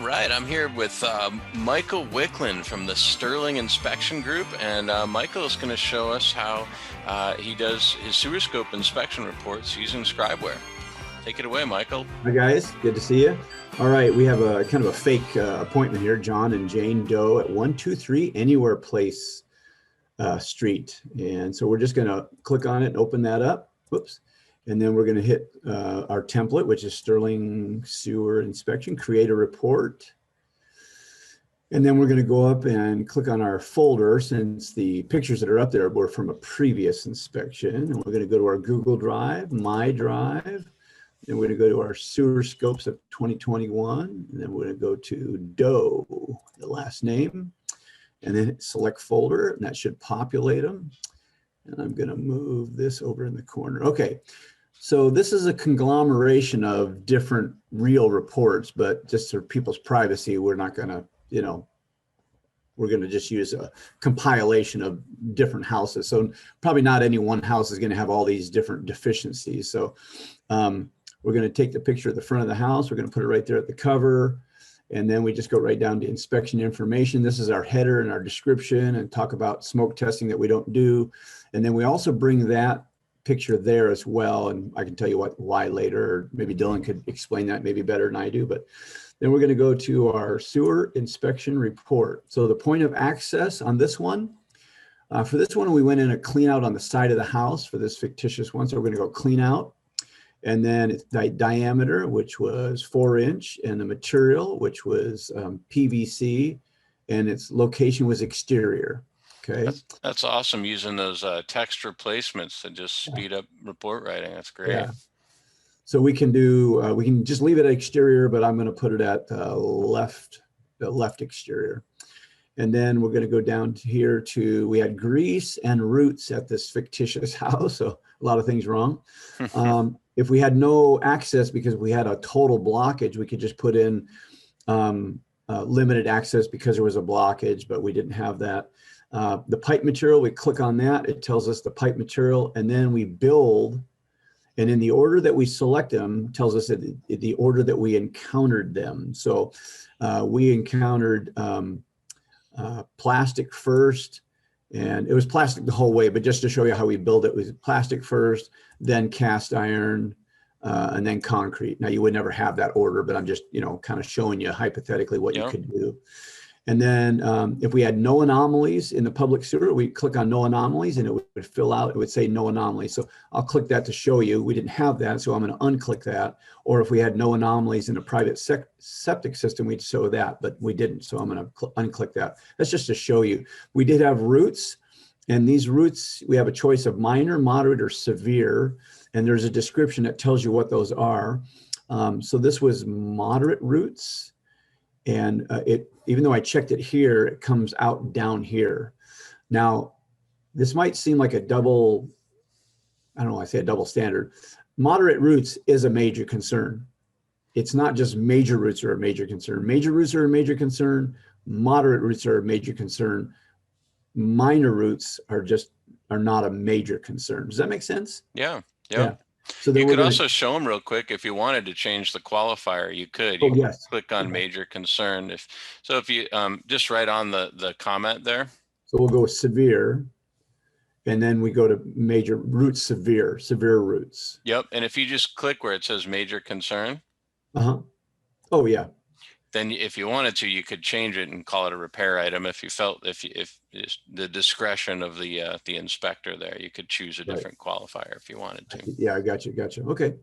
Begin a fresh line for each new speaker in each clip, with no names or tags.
right, I'm here with Michael Wicklund from the Sterling Inspection Group, and Michael is going to show us how he does his sewer scope inspection reports using ScribeWare. Take it away, Michael.
Hi guys, good to see you. All right, we have a kind of a fake appointment here, John and Jane Doe at 123 Anywhere Place Street. And so we're just going to click on it and open that up. Whoops. And then we're going to hit our template, which is Sterling Sewer Inspection, create a report. And then we're going to go up and click on our folder, since the pictures that are up there were from a previous inspection. And we're going to go to our Google Drive, My Drive. Then we're going to go to our sewer scopes of 2021. And then we're going to go to Doe, the last name, and then select folder, and that should populate them. And I'm going to move this over in the corner. Okay. So this is a conglomeration of different real reports, but just for people's privacy, we're not going to, we're going to just use a compilation of different houses. So probably not any one house is going to have all these different deficiencies. So we're going to take the picture of the front of the house. We're going to put it right there at the cover. And then we just go right down to inspection information. This is our header and our description, and talk about smoke testing that we don't do. And then we also bring that picture there as well, and I can tell you why later, or maybe Dylan could explain that maybe better than I do. But then we're going to go to our sewer inspection report. So the point of access on this one, for this one, we went in a clean out on the side of the house for this fictitious one. So we're going to go clean out, and then it's diameter, which was 4-inch, and the material, which was PVC, and its location was exterior. Okay.
That's awesome, using those text replacements to just speed up report writing. That's great.
Yeah. So we can do, we can just leave it at exterior, but I'm going to put it at the left exterior. And then we're going to go down to here to, we had grease and roots at this fictitious house. So a lot of things wrong. If we had no access because we had a total blockage, we could just put in limited access because there was a blockage, but we didn't have that. The pipe material, we click on that, it tells us the pipe material, and then we build, and in the order that we select them tells us that the order that we encountered them. So we encountered plastic first, and it was plastic the whole way, but just to show you how we build it, was plastic first, then cast iron, and then concrete. Now you would never have that order, but I'm just, kind of showing you hypothetically what you could do. And then if we had no anomalies in the public sewer, we click on no anomalies, and it would fill out, it would say no anomalies. So I'll click that to show you we didn't have that. So I'm going to unclick that. Or if we had no anomalies in a private septic system, we'd show that, but we didn't. So I'm going to unclick that. That's just to show you. We did have roots, and these roots, we have a choice of minor, moderate, or severe. And there's a description that tells you what those are. So this was moderate roots. And even though I checked it here, it comes out down here. Now, this might seem like a double, I don't know why I say a double standard. Moderate roots is a major concern. It's not just major roots are a major concern. Major roots are a major concern. Moderate roots are a major concern. Minor roots are not a major concern. Does that make sense?
Yeah.
So
you could also show them real quick if you wanted to change the qualifier. You could. You could click on major concern. If you just write on the comment there. So
we'll go with severe, and then we go to major roots, severe roots.
Yep. And if you just click where it says major concern.
Oh yeah.
Then if you wanted to, you could change it and call it a repair item. If you felt, if the discretion of the inspector there, you could choose a different qualifier if you wanted to.
Yeah, I got you. Okay.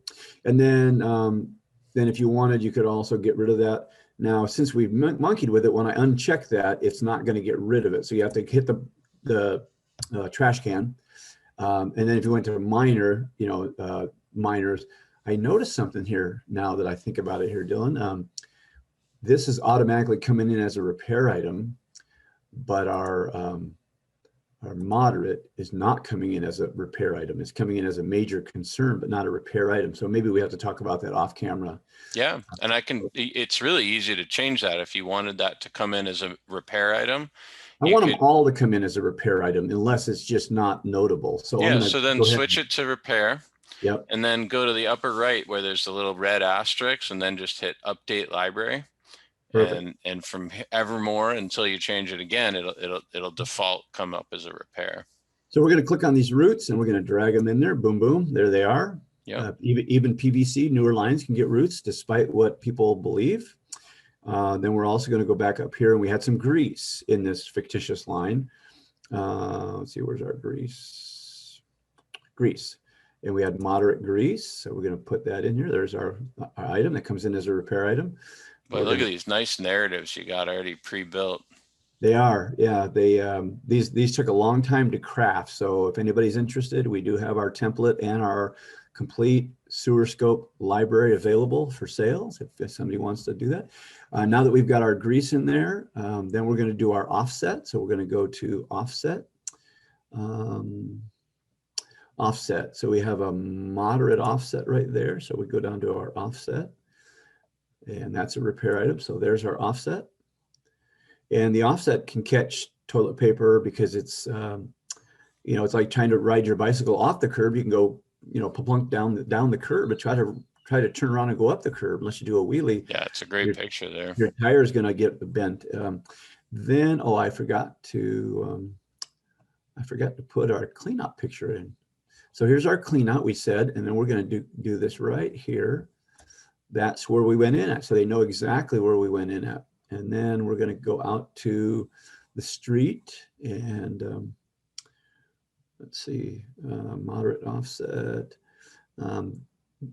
And then if you wanted, you could also get rid of that. Now, since we've monkeyed with it, when I uncheck that, it's not going to get rid of it. So you have to hit the trash can. And then if you went to minor, minors, I noticed something here now that I think about it here, Dylan. This is automatically coming in as a repair item, but our moderate is not coming in as a repair item. It's coming in as a major concern, but not a repair item. So maybe we have to talk about that off camera.
Yeah, and it's really easy to change that if you wanted that to come in as a repair item.
I want them all to come in as a repair item unless it's just not notable. So
yeah, so then switch it to repair.
Yep.
And then go to the upper right where there's the little red asterisk, and then just hit update library.
Perfect.
and from evermore until you change it again, it'll default come up as a repair.
So we're going to click on these roots and we're going to drag them in there. Boom, boom. There they are.
Yep.
Even PVC, newer lines can get roots despite what people believe. Then we're also going to go back up here, and we had some grease in this fictitious line. Let's see, where's our grease? Grease. And we had moderate grease. So we're going to put that in here. There's our item that comes in as a repair item.
But look at these nice narratives you got already pre-built.
They are, yeah. These took a long time to craft. So if anybody's interested, we do have our template and our complete sewer scope library available for sales if somebody wants to do that. Now that we've got our grease in there, then we're going to do our offset. So we're going to go to offset. Offset. So we have a moderate offset right there. So we go down to our offset, and that's a repair item. So there's our offset. And the offset can catch toilet paper because it's, it's like trying to ride your bicycle off the curb. You can go, plunk down the curb, but try to turn around and go up the curb unless you do a wheelie.
Yeah, it's a great picture there.
Your tire is going to get bent. Then, I forgot to put our cleanout picture in. So here's our cleanout, we said, and then we're going to do this right here. That's where we went in at. So they know exactly where we went in at. And then we're going to go out to the street and let's see, moderate offset.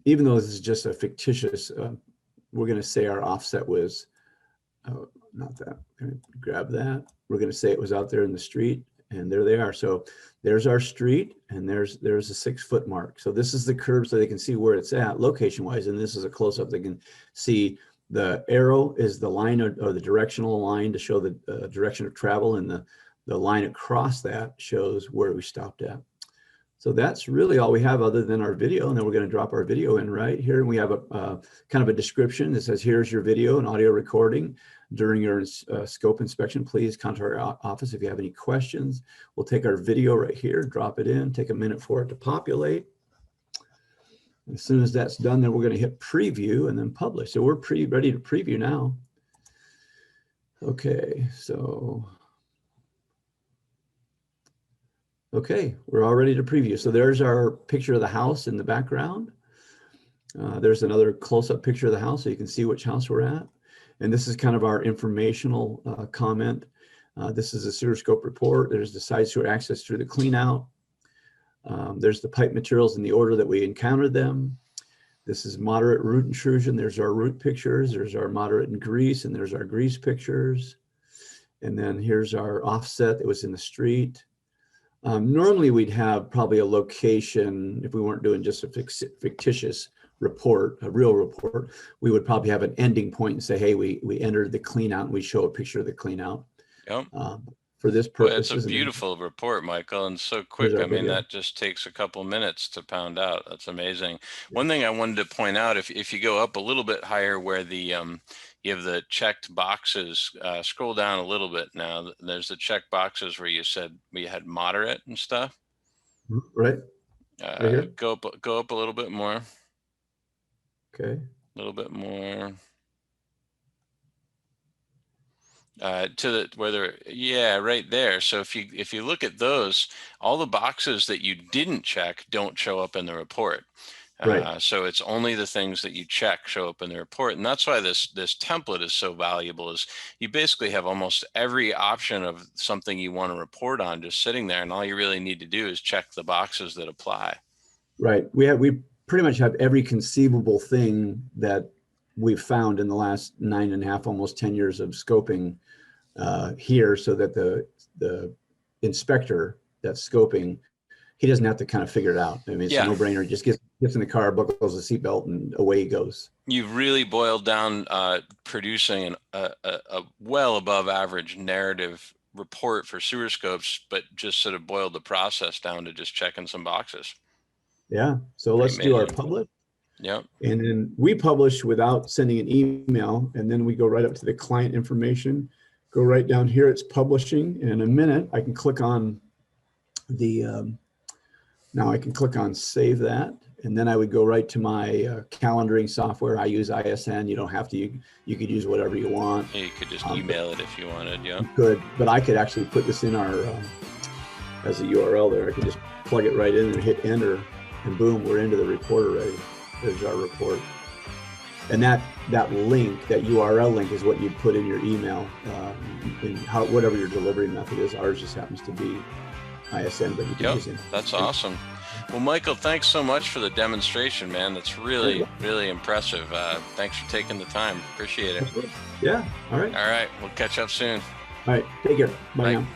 Even though this is just a fictitious, we're going to say our offset was, not that, going to grab that. We're going to say it was out there in the street, and there they are. So there's our street, and there's a 6 foot mark. So this is the curb so they can see where it's at location wise. And this is a close up. They can see the arrow is the line or the directional line to show the direction of travel, and the line across that shows where we stopped at. So that's really all we have other than our video. And then we're going to drop our video in right here. And we have a kind of a description that says, here's your video and audio recording during your scope inspection. Please contact our office if you have any questions. We'll take our video right here, drop it in, take a minute for it to populate. As soon as that's done, then we're going to hit preview and then publish. So we're ready to preview now. Okay, so. Okay, we're all ready to preview. So there's our picture of the house in the background. There's another close-up picture of the house so you can see which house we're at. And this is kind of our informational comment. This is a sewer scope report. There's the side sewer access through the clean out. There's the pipe materials in the order that we encountered them. This is moderate root intrusion. There's our root pictures. There's our moderate and grease, and there's our grease pictures. And then here's our offset that was in the street. Normally we'd have probably a location, if we weren't doing just a fictitious report, a real report, we would probably have an ending point and say, hey, we entered the clean out, and we show a picture of the clean out.
Yep.
For this purpose.
Well, it's a beautiful report, Michael, and so quick. I mean, that just takes a couple minutes to pound out. That's amazing. Yeah. One thing I wanted to point out, if you go up a little bit higher where the you have the checked boxes, scroll down a little bit now. There's the checked boxes where you said we had moderate and stuff.
Right. Right here.
Go up a little bit more.
Okay.
A little bit more. To the whether, yeah, right there. So if you look at those, all the boxes that you didn't check don't show up in the report.
Right.
So it's only the things that you check show up in the report. And that's why this template is so valuable, is you basically have almost every option of something you want to report on just sitting there. And all you really need to do is check the boxes that apply. Right.
We pretty much have every conceivable thing that we've found in the last 9.5, almost 10 years of scoping here, so that the inspector that's scoping, he doesn't have to kind of figure it out. I mean, it's a no-brainer. He just gets in the car, buckles the seatbelt, and away he goes.
You've really boiled down producing a well above average narrative report for sewer scopes, but just sort of boiled the process down to just checking some boxes.
Yeah. So let's do our publish.
Yep.
And then we publish without sending an email, and then we go right up to the client information, go right down here. It's publishing. And in a minute, I can click on the, now I can click on save that. And then I would go right to my calendaring software. I use ISN. You don't have to. You could use whatever you want.
Yeah, you could just email it if you wanted. Yeah.
You could, but I could actually put this in our as a URL there. I could just plug it right in and hit enter, and boom, we're into the report already. There's our report. And that link, that URL link, is what you'd put in your email, in whatever your delivery method is. Ours just happens to be ISN, but you can use it.
That's awesome. Well, Michael, thanks so much for the demonstration, man. That's really, really impressive. Thanks for taking the time. Appreciate it.
Yeah. All right.
All right. We'll catch up soon.
All right. Take care. Bye now.